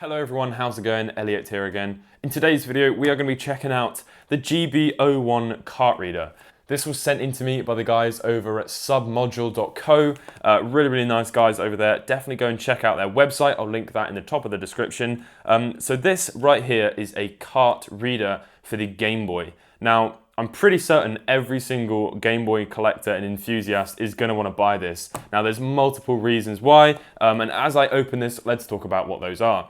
Hello everyone, how's it going? Elliot here again. In today's video, we are going to be checking out the GB01 cart reader. This was sent in to me by the guys over at submodule.co. Really nice guys over there. Definitely go and check out their website. I'll link that in the top of the description. So this right here is a cart reader for the Game Boy. Now, I'm pretty certain every single Game Boy collector and enthusiast is going to want to buy this. Now, there's multiple reasons why, and as I open this, let's talk about what those are.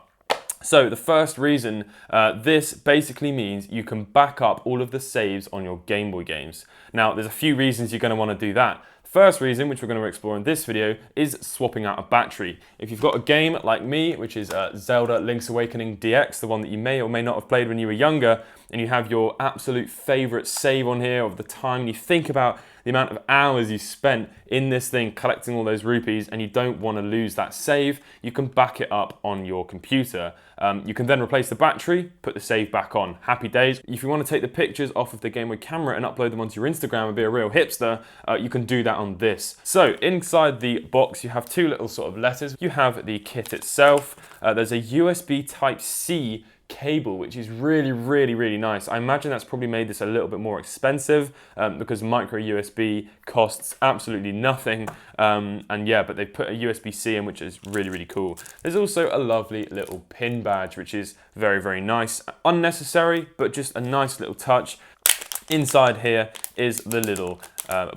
So the first reason, this basically means you can back up all of the saves on your Game Boy games. Now, there's a few reasons you're going to want to do that. First reason, which we're going to explore in this video, is swapping out a battery. If you've got a game like me, which is Zelda Link's Awakening DX, the one that you may or may not have played when you were younger, and you have your absolute favorite save on here of the time, and you think about the amount of hours you spent in this thing collecting all those rupees, and you don't want to lose that save, you can back it up on your computer. You can then replace the battery, put the save back on. Happy days. If you want to take the pictures off of the Game Boy camera and upload them onto your Instagram and be a real hipster, you can do that on this. So inside the box, you have two little sort of letters. You have the kit itself. There's a USB Type-C cable, which is really nice. I imagine that's probably made this a little bit more expensive because micro USB costs absolutely nothing. And yeah, but they put a USB-C in, which is really cool. There's also a lovely little pin badge, which is very nice. Unnecessary, but just a nice little touch. Inside here is the little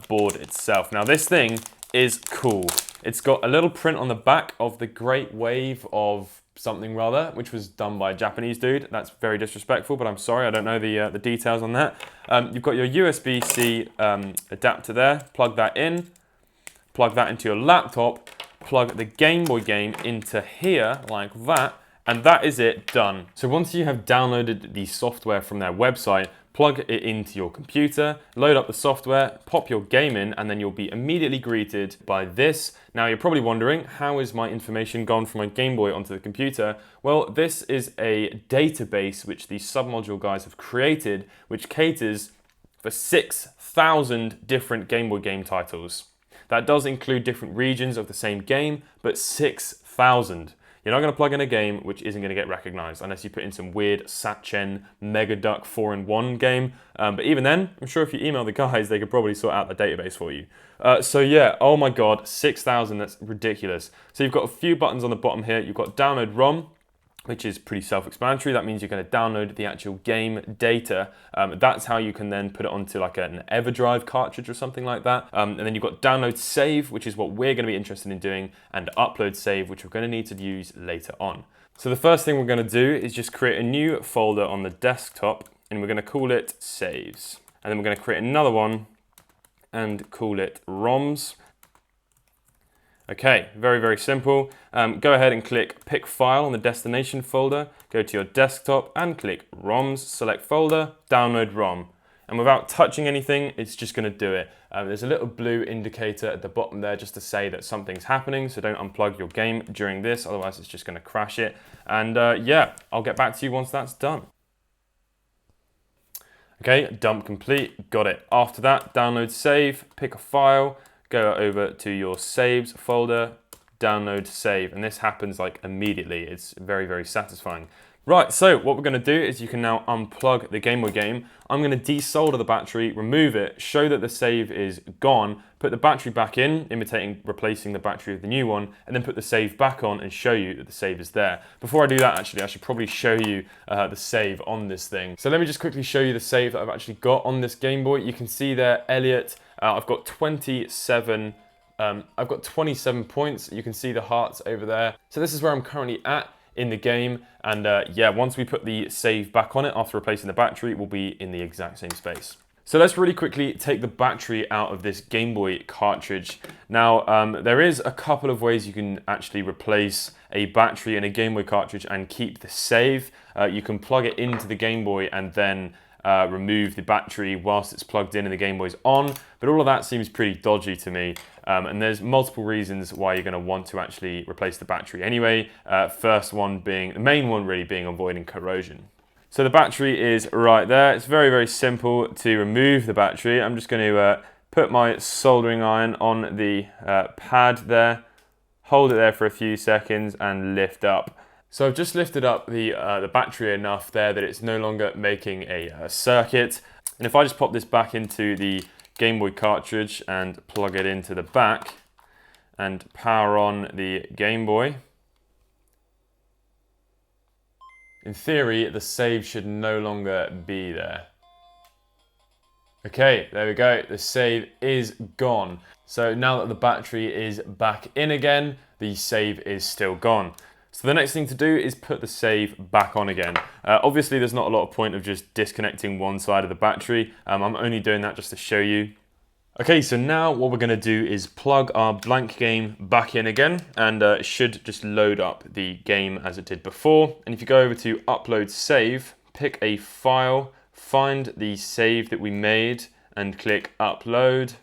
board itself. Now this thing is cool. It's got a little print on the back of the Great Wave of something rather, which was done by a Japanese dude. That's very disrespectful, but I'm sorry, I don't know the details on that. You've got your USB-C adapter there. Plug that in, plug that into your laptop, plug the Game Boy game into here like that, and that is it, done. So once you have downloaded the software from their website, plug it into your computer, load up the software, pop your game in, and then you'll be immediately greeted by this. Now you're probably wondering, how is my information gone from my Game Boy onto the computer? Well, this is a database which the Submodule guys have created, which caters for 6,000 different Game Boy game titles. That does include different regions of the same game, but 6,000. You're not going to plug in a game which isn't going to get recognized unless you put in some weird Satchen Mega Duck 4-in-1 game. But even then, I'm sure if you email the guys, they could probably sort out the database for you. So yeah, oh my god, 6,000, that's ridiculous. So you've got a few buttons on the bottom here. You've got download ROM, which is pretty self-explanatory. That means you're going to download the actual game data. That's how you can then put it onto like an EverDrive cartridge or something like that. And then you've got download save, which is what we're going to be interested in doing, and upload save, which we're going to need to use later on. So the first thing we're going to do is just create a new folder on the desktop, and we're going to call it saves. And then we're going to create another one and call it ROMs. Okay, very simple. Go ahead and click Pick File on the destination folder, go to your desktop and click ROMs, select folder, download ROM. And without touching anything, it's just going to do it. There's a little blue indicator at the bottom there just to say that something's happening, so don't unplug your game during this, otherwise it's just going to crash it. And yeah, I'll get back to you once that's done. Okay, dump complete, got it. After that, download save, pick a file, go over to your saves folder, download save, and this happens like immediately. It's very satisfying. Right, so what we're going to do is you can now unplug the Game Boy game. I'm going to desolder the battery, remove it, show that the save is gone, put the battery back in, imitating replacing the battery with the new one, and then put the save back on and show you that the save is there. Before I do that, actually, I should probably show you the save on this thing. So let me just quickly show you the save that I've actually got on this Game Boy. You can see there, Elliot. I've got 27 points. You can see the hearts over there. So this is where I'm currently at in the game. And yeah, once we put the save back on it after replacing the battery, we'll be in the exact same space. So let's really quickly take the battery out of this Game Boy cartridge. Now, there is a couple of ways you can actually replace a battery in a Game Boy cartridge and keep the save. You can plug it into the Game Boy and then remove the battery whilst it's plugged in and the Game Boy's on, but all of that seems pretty dodgy to me, and there's multiple reasons why you're going to want to actually replace the battery anyway. First one being, the main one really being avoiding corrosion. So the battery is right there. It's very simple to remove the battery. I'm just going to put my soldering iron on the pad there, hold it there for a few seconds and lift up. So I've just lifted up the battery enough there that it's no longer making a circuit. And if I just pop this back into the Game Boy cartridge and plug it into the back and power on the Game Boy, in theory, the save should no longer be there. Okay, there we go. The save is gone. So now that the battery is back in again, the save is still gone. So the next thing to do is put the save back on again. Obviously, there's not a lot of point of just disconnecting one side of the battery. I'm only doing that just to show you. Okay, so now what we're gonna do is plug our blank game back in again, and it should just load up the game as it did before. And if you go over to Upload Save, pick a file, find the save that we made, and click Upload.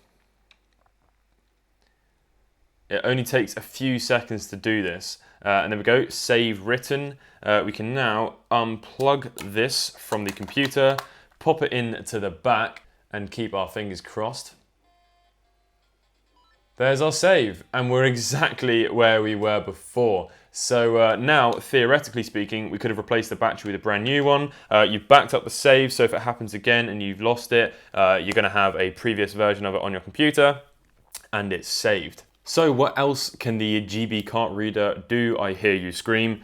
It only takes a few seconds to do this. And there we go, Save Written. We can now unplug this from the computer, pop it into the back, and keep our fingers crossed. There's our save, and we're exactly where we were before. So now, theoretically speaking, we could have replaced the battery with a brand new one. You've backed up the save, so if it happens again and you've lost it, you're going to have a previous version of it on your computer, and it's saved. So what else can the GB card reader do, I hear you scream?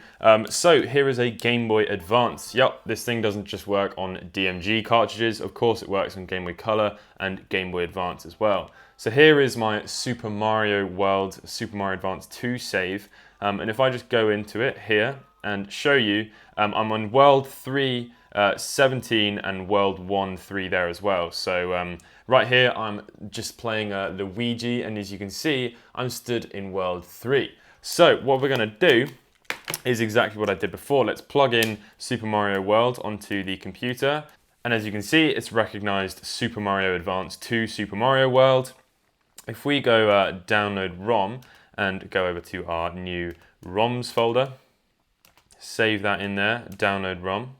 So here is a Game Boy Advance. Yep, this thing doesn't just work on DMG cartridges, of course it works on Game Boy Color and Game Boy Advance as well. So here is my Super Mario World, Super Mario Advance 2 save, and if I just go into it here and show you, I'm on World 3, 17 and World 1, 3 there as well. So right here I'm just playing Luigi, and as you can see I'm stood in World 3. So what we're going to do is exactly what I did before. Let's plug in Super Mario World onto the computer, and as you can see it's recognized Super Mario Advance 2 Super Mario World. If we go download ROM and go over to our new ROMs folder, save that in there, download ROM.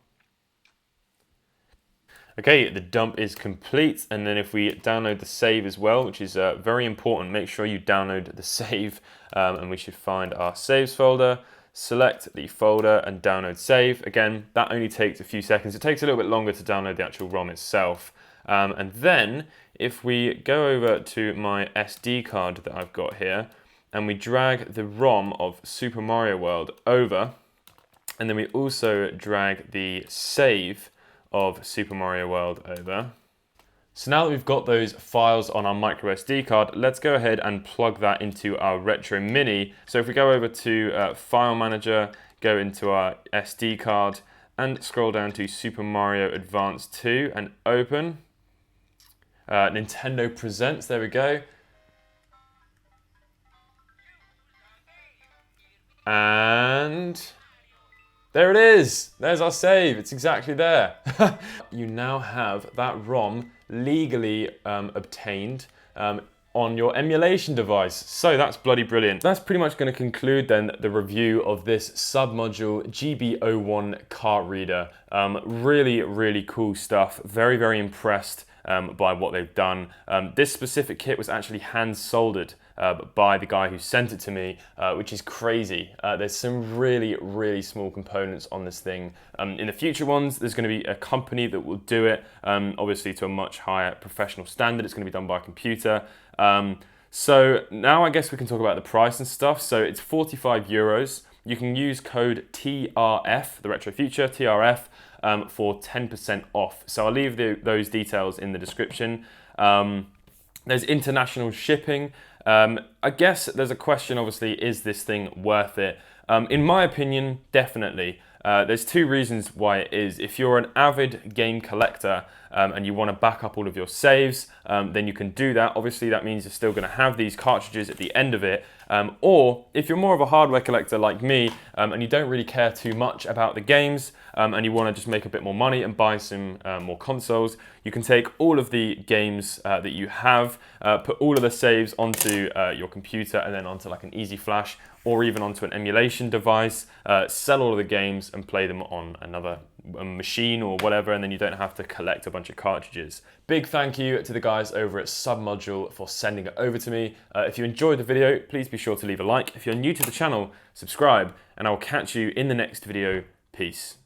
Okay, the dump is complete, and then if we download the save as well, which is very important, make sure you download the save, and we should find our saves folder, select the folder and download save. Again, that only takes a few seconds. It takes a little bit longer to download the actual ROM itself. And then if we go over to my SD card that I've got here, and we drag the ROM of Super Mario World over, and then we also drag the save of Super Mario World over. So now that we've got those files on our micro SD card, let's go ahead and plug that into our Retro Mini. So if we go over to File Manager, go into our SD card, and scroll down to Super Mario Advance 2 and open. Nintendo Presents, there we go. And there it is. There's our save. It's exactly there. You now have that ROM legally obtained on your emulation device. So that's bloody brilliant. That's pretty much going to conclude then the review of this submodule GB01 cart reader. Really, really cool stuff. Very, very impressed by what they've done. This specific kit was actually hand soldered by the guy who sent it to me, which is crazy. There's some really, really small components on this thing. In the future ones, there's going to be a company that will do it, obviously to a much higher professional standard. It's going to be done by a computer. So now I guess we can talk about the price and stuff. So it's 45 euros. You can use code TRF, the Retro Future, TRF, for 10% off. So I'll leave those details in the description. There's international shipping. I guess there's a question, obviously, is this thing worth it? In my opinion, definitely. There's two reasons why it is. If you're an avid game collector and you want to back up all of your saves, then you can do that. Obviously, that means you're still going to have these cartridges at the end of it. Or if you're more of a hardware collector like me and you don't really care too much about the games and you want to just make a bit more money and buy some more consoles, you can take all of the games that you have, put all of the saves onto your computer and then onto like an easy flash or even onto an emulation device, sell all of the games and play them on another machine or whatever, and then you don't have to collect a bunch of cartridges. Big thank you to the guys over at Submodule for sending it over to me. If you enjoyed the video, please be sure to leave a like. If you're new to the channel, subscribe, and I'll catch you in the next video. Peace.